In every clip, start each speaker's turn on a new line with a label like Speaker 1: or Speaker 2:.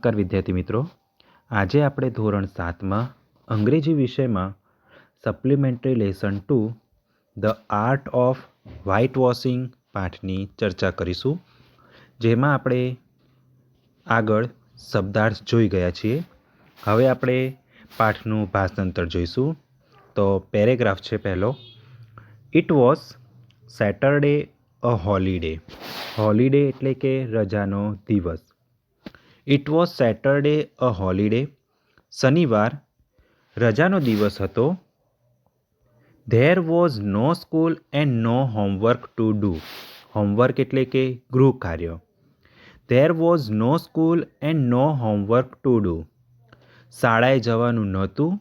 Speaker 1: નમસ્કાર વિદ્યાર્થી મિત્રો, આજે આપણે ધોરણ 7માં અંગ્રેજી વિષયમાં supplementary lesson 2 the art of white washing પાઠની ચર્ચા કરીશું, જેમાં આપણે આગળ શબ્દાર્થ જોઈ ગયા છીએ. હવે આપણે પાઠનું ભાષાંતર જોઈશું. તો પેરેગ્રાફ છે પહેલો. It was Saturday a holiday. Holiday એટલે કે રજાનો દિવસ. It was Saturday a holiday. શનિવાર રજાનો દિવસ હતો. There was no school and no homework to do. Homework એટલે કે ગૃહ કાર્ય. There was no school and no homework to do. શાળાએ જવાનું નહોતું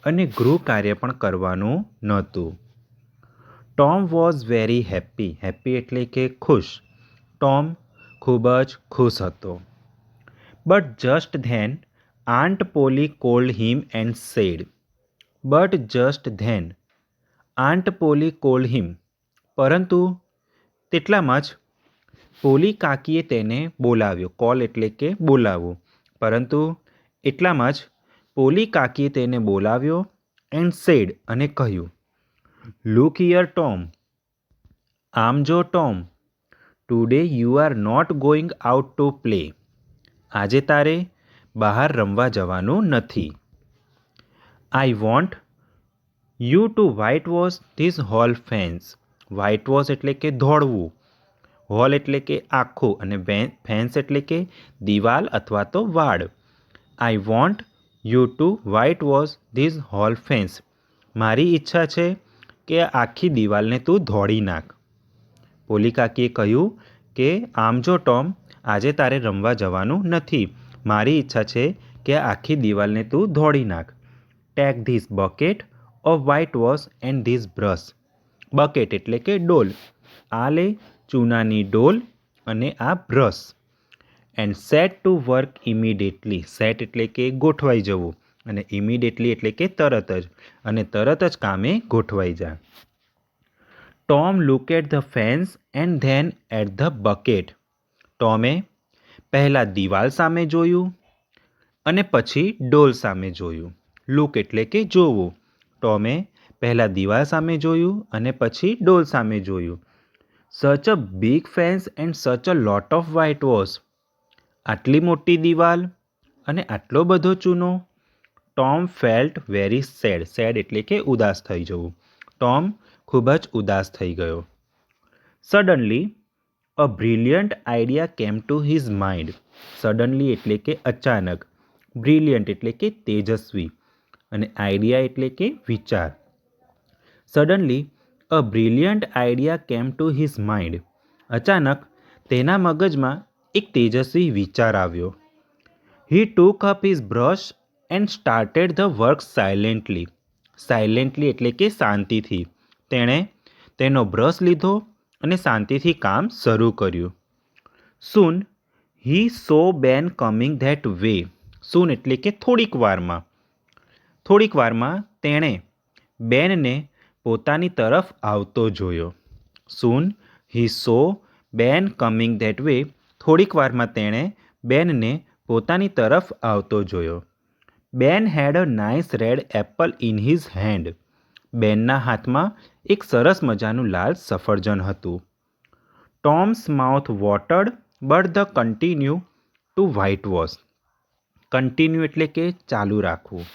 Speaker 1: અને ગૃહ કાર્ય પણ કરવાનું નહોતું. Tom was very happy. Happy એટલે કે ખુશ. ટોમ ખૂબ જ ખુશ હતો. But just then aunt Polly called him and said. But just then aunt Polly called him. પરંતુ તેટલામાં જ પોલી કાકીએ તેને બોલાવ્યો. કોલ એટલે કે બોલાવવું. પરંતુ એટલામાં જ પોલી કાકીએ તેને બોલાવ્યો એન્ડ સેડ અને કહ્યું, લુક હિયર ટોમ. આમ જો Tom, today you are not going out to play. આજે તારે બહાર રમવા જવાનું નથી. I want you to white wash this whole fence. Whitewash એટલે કે ધોળવું. હોલ એટલે કે આખું અને ફેન્સ એટલે કે દિવાલ અથવા તો વાડ. I want you to white wash this whole fence. મારી ઈચ્છા છે કે આખી દિવાલને તું ધોળી નાખ. પોલી કાકીએ કહ્યું કે આમ જો ટોમ, આજે તારે રમવા જવાનું નથી. મારી ઈચ્છા છે કે આખી દિવાલને તું ધોળી નાખ. Take this bucket of white wash and this brush. Bucket એટલે કે ડોલ. આ લે ચૂનાની ડોલ અને આ brush. And set to work immediately. Set એટલે કે ગોઠવાઈ જવું અને ઇમિડિયેટલી એટલે કે તરત જ, અને તરત જ કામે ગોઠવાઈ જા. Tom look at the fence and then at the bucket. ટોમે પહેલાં દિવાલ સામે જોયું અને પછી ડોલ સામે જોયું. લુક એટલે કે જોવું. ટોમે પહેલાં દિવાલ સામે જોયું અને પછી ડોલ સામે જોયું. સચ a big fence and such a lot of white wash. આટલી મોટી દિવાલ અને આટલો બધો ચૂનો. Tom felt very sad. Sad એટલે કે ઉદાસ થઈ જવું. ટોમ ખૂબ જ ઉદાસ થઈ ગયો. Suddenly a brilliant idea came to his mind. Suddenly એટલે કે અચાનક. બ્રિલિયન્ટ એટલે કે તેજસ્વી અને આઈડિયા એટલે કે વિચાર. Suddenly a brilliant idea came to his mind. અચાનક તેના મગજમાં એક તેજસ્વી વિચાર આવ્યો. He took up his brush and started the work silently. Silently એટલે કે શાંતિથી. તેણે તેનો બ્રશ લીધો અને શાંતિથી કામ શરૂ કર્યું. સૂન હી સો બેન કમિંગ ધેટ વે. સૂન એટલે કે થોડીક વારમાં. થોડીક વારમાં તેણે બેનને પોતાની તરફ આવતો જોયો. સૂન હી સો બેન કમિંગ ધેટ વે. થોડીક વારમાં તેણે બેનને પોતાની તરફ આવતો જોયો. Ben had a nice red apple in his hand. બેનના હાથમાં એક સરસ મજાનું લાલ સફરજન હતું. Tom's mouth watered but the continue to white wash. Continue એટલે કે ચાલુ રાખવું.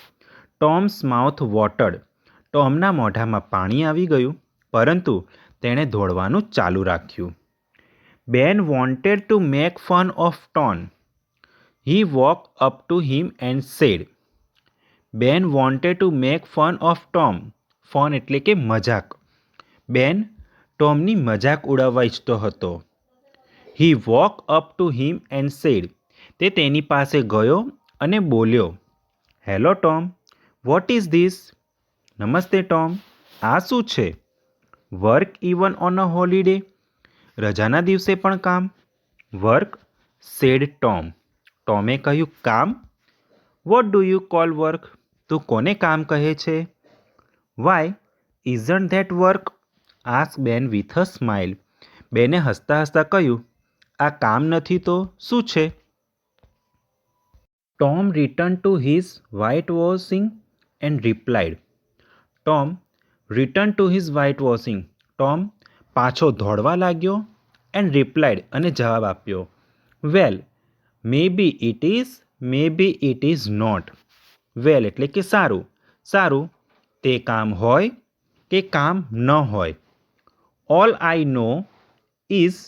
Speaker 1: Thomas mouth વોટર્ડ. ટોમના મોઢામાં પાણી આવી ગયું, પરંતુ તેણે દોડવાનું ચાલુ રાખ્યું. Ben wanted to make fun of Tom. He walk up to him and said. Ben wanted to make fun of Tom. Fun એટલે કે મજાક. બેન ટોમની મજાક ઉડાવવા ઈચ્છતો હતો. He walk up to him and said. તે તેની પાસે ગયો અને બોલ્યો, hello Tom, what is this? નમસ્તે ટોમ, આ શું છે? Work even on a holiday. રજાના દિવસે પણ કામ. Work, sad Tom. ટોમે કહ્યું, કામ? What do you call work? તું કોને કામ કહે છે? Why isn't that work? Ask Ben with a smile. બેને હસતા હસતા કહ્યું, આ કામ નથી તો શું છે? Tom return to his white washing and replied. Tom return to his white washing. Tom પાછો દોડવા લાગ્યો એન્ડ રિપ્લાઇડ અને જવાબ આપ્યો, well maybe it is, maybe it is not. Well એટલે કે સારું, સારું તે કામ હોય કે કામ ન હોય. All I know is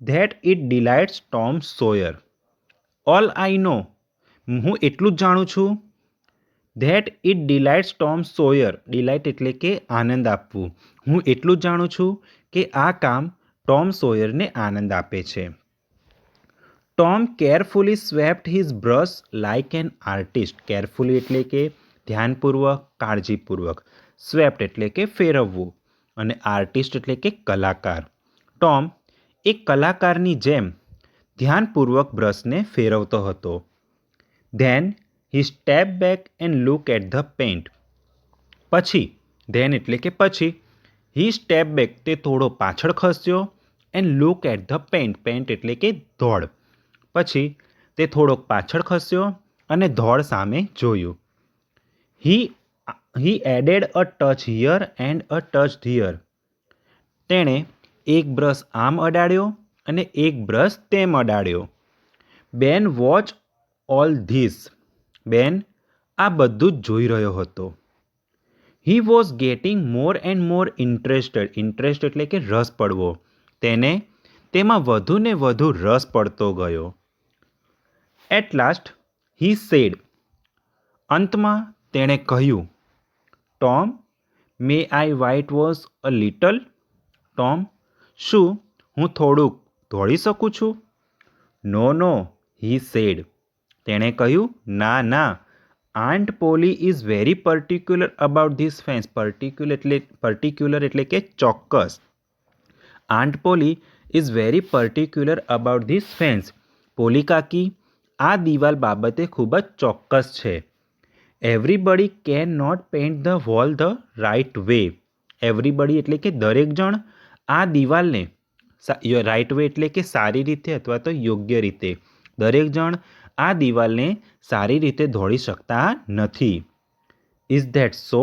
Speaker 1: that it delights Tom Sawyer. All I know હું એટલું જ જાણું છું, that it delights Tom Sawyer. Delight એટલે કે આનંદ આપવું. હું એટલું જ જાણું છું કે આ કામ ટોમ સોયરને આનંદ આપે છે. Tom carefully swept his brush like an artist. Carefully એટલે કે ધ્યાનપૂર્વક, કાળજીપૂર્વક. સ્વેપ્ટ એટલે કે ફેરવવું અને આર્ટિસ્ટ એટલે કે કલાકાર. ટોમ એક કલાકારની જેમ ધ્યાનપૂર્વક બ્રશને ફેરવતો હતો. Then he step back and look at the paint. પછી, ધેન એટલે કે પછી, હી સ્ટેપ બેક તે થોડો પાછળ ખસ્યો and look at the paint. Paint એટલે કે ધોળ. પછી તે થોડોક પાછળ ખસ્યો અને ધોળ સામે જોયું. He added a touch here and a touch there. તેણે એક બ્રશ આમ અડાડ્યો અને એક બ્રશ તેમ અડાડ્યો. બેન વોચ ઓલ ધીસ. બેન આ બધું જ જોઈ રહ્યો હતો. He was gating more and more interested. Interest એટલે કે રસ પડવો. તેને તેમાં વધુ ને વધુ રસ પડતો ગયો. At last he said. અંતમાં તેણે કહ્યું, Tom may I white wash a little. Tom શું હું થોડુંક ધોળી શકું છું? No no he said. તેણે કહ્યું, ના ના, Aunt Polly is very particular about this fence. Particular એટલે કે ચોક્કસ. Aunt Polly is very particular about this fence. Polly કાકી આ દિવાલ બાબતે ખૂબ જ ચોક્કસ છે. Everybody can not paint the wall the right way. Everybody એટલે કે દરેક જણ આ દિવાલને રાઇટ વે એટલે કે સારી રીતે અથવા તો યોગ્ય રીતે. દરેક જણ આ દિવાલને સારી રીતે ધોળી શકતા નથી. Is that so?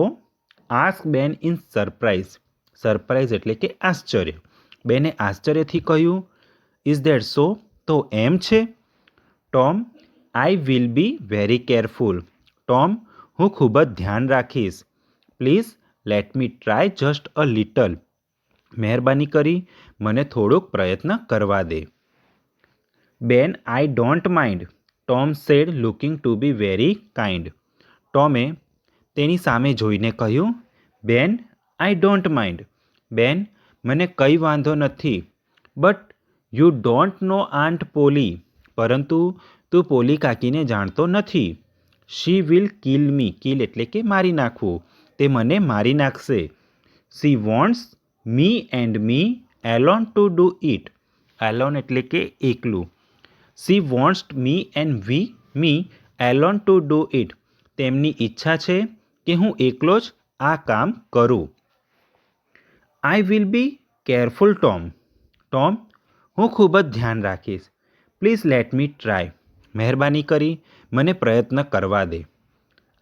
Speaker 1: આસ્ક બેન ઇન સરપ્રાઇઝ. સરપ્રાઇઝ એટલે કે આશ્ચર્ય. બેને આશ્ચર્યથી કહ્યું, ઇઝ ધેટ સો? તો એમ છે? Tom I will be very careful. Tom હું ખૂબ જ ધ્યાન રાખીશ. Please let me try just a little. મહેરબાની કરી મને થોડુંક પ્રયત્ન કરવા દે. Ben I don't mind. Tom said looking to be very kind. ટોમે તેની સામે જોઈને કહ્યું, બેન આઈ ડોન્ટ માઇન્ડ. બેન મને કંઈ વાંધો નથી. But you don't know aunt Polly. પરંતુ તું પોલી કાકીને જાણતો નથી. She will kill me. Kill એટલે કે મારી નાખવું. તે મને મારી નાખશે. She wants me and me alone to do it. Alone એટલે કે એકલું. She wants me and me alone to do it. તેમની ઈચ્છા છે કે હું એકલો જ આ કામ કરું. I will be careful Tom. Tom હું ખૂબ જ ધ્યાન રાખીશ. Please let me try. મહેરબાની કરી મને પ્રયત્ન કરવા દે.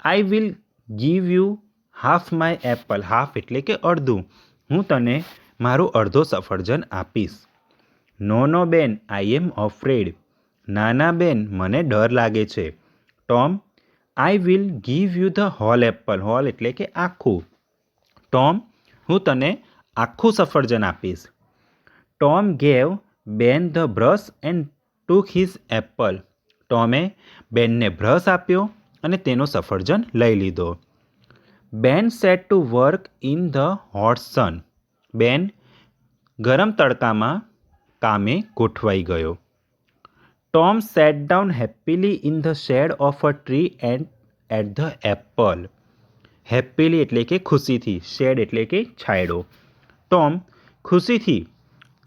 Speaker 1: I will give you half my apple. Half એટલે કે અડધું. હું તને મારું અડધો સફરજન આપીશ. નો નો બેન આઈ એમ અફ્રેડ. ના ના બેન મને ડર લાગે છે. Tom I will give you the whole apple. Whole એટલે કે આખું. ટોમ હું તને આખું સફરજન આપીશ. Tom gave Ben the brush and took his apple. ટોમે બેનને બ્રશ આપ્યો અને તેનો સફરજન લઈ લીધો. Ben set to work in the hot sun. Ben ગરમ તડકામાં કામે ગોઠવાઈ ગયો. Tom sat down happily in the shade of a tree and ate the apple. Happily એટલે કે ખુશીથી. શેડ એટલે કે છાંયડો. ટોમ ખુશીથી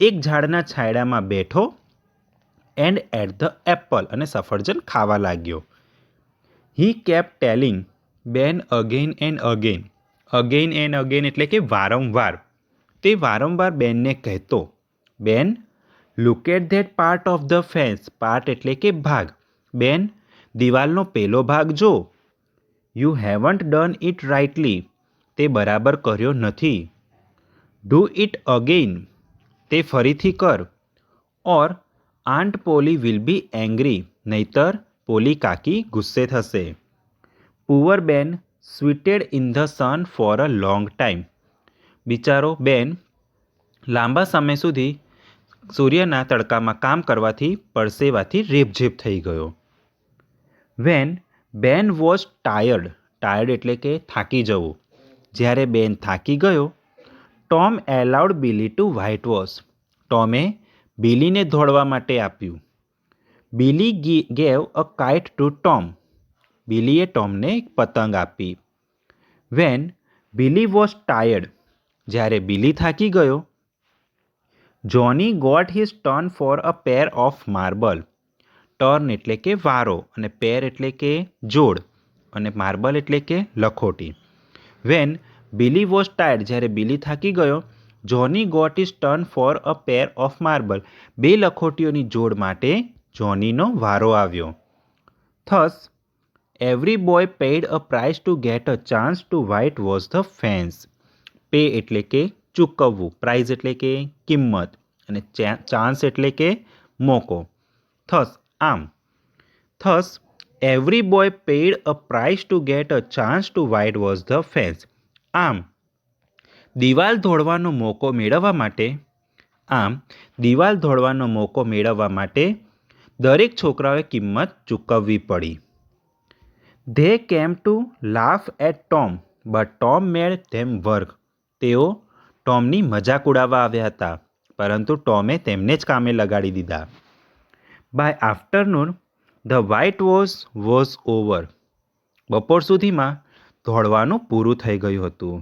Speaker 1: એક ઝાડના છાંયડામાં બેઠો એન્ડ એટ ધ એપલ અને સફરજન ખાવા લાગ્યો. He kept telling Ben again and again. Again and again એટલે કે વારંવાર. તે વારંવાર બેનને કહેતો, Ben look at that part of the fence. Part એટલે કે ભાગ. બેન દિવાલનો પેલો ભાગ જો. You haven't done it rightly, તે બરાબર કર્યો નથી. ડુ ઇટ અગેઇન, તે ફરીથી કર. Or aunt Polly will be angry, નહીતર પોલી કાકી ગુસ્સે થશે. Poor Ben sweated in the sun for a long time, બિચારો બેન લાંબા સમય સુધી સૂર્યના તડકામાં કામ કરવાથી પરસેવાથી રેબઝેબ થઈ ગયો. વેન બેન વોઝ ટાયર્ડ, ટાયર્ડ એટલે કે થાકી જવું, જ્યારે બેન થાકી ગયો, Tom allowed Billy to white wash, ટોમે બિલીને ધોળવા માટે આપ્યું. Billy gave a kite to Tom, બિલીએ ટોમને એક પતંગ આપી. વેન બિલી વોઝ ટાયર્ડ, જ્યારે બિલી થાકી ગયો, Johnny got his turn for a pair of marble, turn એટલે કે વારો, અને પેર એટલે કે જોડ, અને માર્બલ એટલે કે લખોટી. વેન બિલી વોઝ ટાયર્ડ, જ્યારે બિલી થાકી ગયો, Johnny got his turn for a pair of marble, બે લખોટીઓની જોડ માટે જોનીનો વારો આવ્યો. Thus every boy paid a price to get a chance to white wash the fence. Pay એટલે કે ચૂકવવું, પ્રાઇઝ એટલે કે કિંમત, અને ચાન્સ એટલે કે મોકો. આમ thus every boy paid a price to get a chance to white wash the fans. આમ દિવાલ ધોળવાનો મોકો મેળવવા માટે દરેક છોકરાઓએ કિંમત ચૂકવવી પડી. They came to laugh at Tom, but Tom made them work. તેઓ ટોમની મજાક ઉડાવવા આવ્યા હતા, પરંતુ ટોમે તેમને જ કામે લગાડી દીધા. By afternoon the white was over. બપોર સુધીમાં ધોળવાનું પૂરું થઈ ગયું હતું.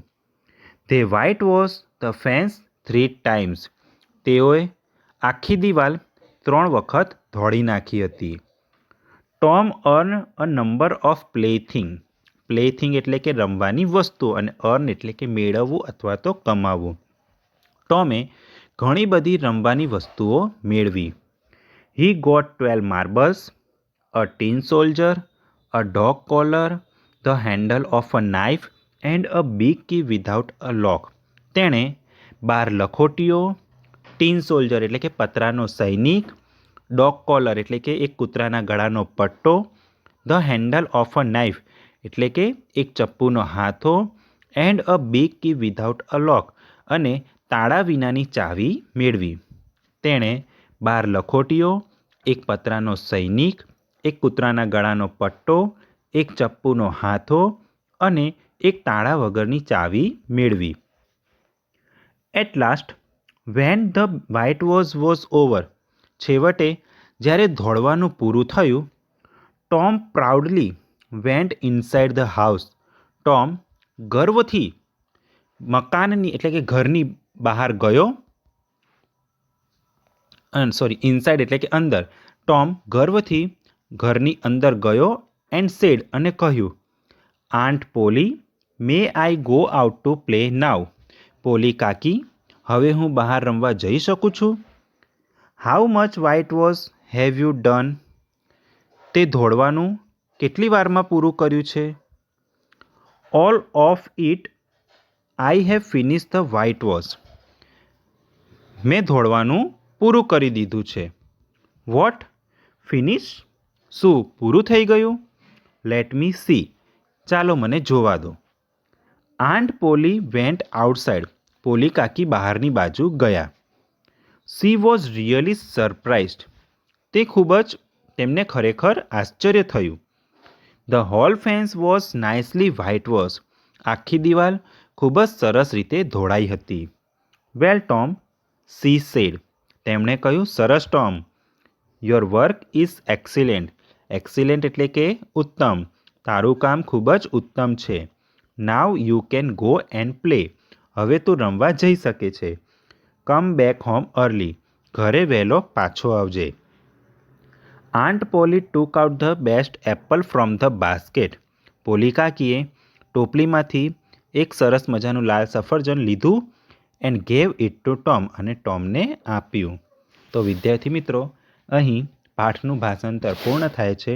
Speaker 1: They whitewash the fence 3 times. તેઓએ આખી દિવાલ 3 વખત ધોળી નાખી હતી. Tom earn a number of plaything એટલે કે રમવાની વસ્તુ, અને અર્ન એટલે કે મેળવવું અથવા તો કમાવવું. ટોમે ઘણી બધી રમવાની વસ્તુઓ મેળવી. He got 12 marbles, a tin soldier, a dog collar, the handle of a knife and a big key without a lock. તેણે 12 લખોટીઓ, ટીન સોલ્જર એટલે કે પતરાનો સૈનિક, ડોગ કોલર એટલે કે એક કૂતરાના ગળાનો પટ્ટો, the handle of a knife એટલે કે એક ચપ્પુનો હાથો, and a big key without a lock અને તાળા વિનાની ચાવી મેળવી. તેણે 12 લખોટીઓ, એક પતરાનો સૈનિક, એક કૂતરાના ગળાનો પટ્ટો, એક ચપ્પુનો હાથો અને એક તાળા વગરની ચાવી મેળવી. At last when the white was over, છેવટે જ્યારે ધોળવાનું પૂરું થયું, Tom proudly went inside the house. Tom ગર્વથી મકાનની એટલે કે ઘરની બહાર ગયો, ઇનસાઇડ એટલે કે અંદર. ટોમ ગર્વથી ઘરની અંદર ગયો એન્ડ સેડ અને કહ્યું, aunt poly, May I go out to play now. Poly કાકી, હવે હું બહાર રમવા જઈ શકું છું? How much white wash have you done? તે ધોળવાનું કેટલી વારમાં પૂરું કર્યું છે? All of it I have finish the white wash. મેં ધોળવાનું પૂરું કરી દીધું છે. વોટ? ફિનિશ? શું પૂરું થઈ ગયું? Let me C. ચાલો મને જોવા દો. Aunt poly vent outside. Poly કાકી બહારની બાજુ ગયા. She was really surprised. તેમને ખરેખર આશ્ચર્ય થયું. The whole fence was nicely white wash. આખી દિવાલ ખૂબ જ સરસ રીતે ધોળાઈ હતી. Well Tom, she said. તેમણે કહ્યું, સરસ Tom. Your work is excellent. Excellent એટલે કે ઉત્તમ. તારું કામ ખૂબ જ ઉત્તમ છે. Now you can go and play. હવે તું રમવા જઈ શકે છે. Come back home early. ઘરે વહેલો પાછો આવજે. Aunt poly ટૂક out the best apple from the basket. Polly કાકીએ ટોપલીમાંથી એક સરસ મજાનું લાલ સફરજન લીધું and gave it to Tom, અને ટોમને આપ્યું. તો વિદ્યાર્થી મિત્રો, અહીં પાઠનું ભાષાંતર પૂર્ણ થાય છે.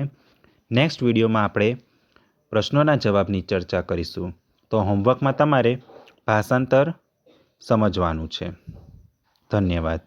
Speaker 1: નેક્સ્ટ વિડીયોમાં આપણે પ્રશ્નોના જવાબની ચર્ચા કરીશું. તો હોમવર્કમાં તમારે ભાષાંતર સમજવાનું છે. ધન્યવાદ.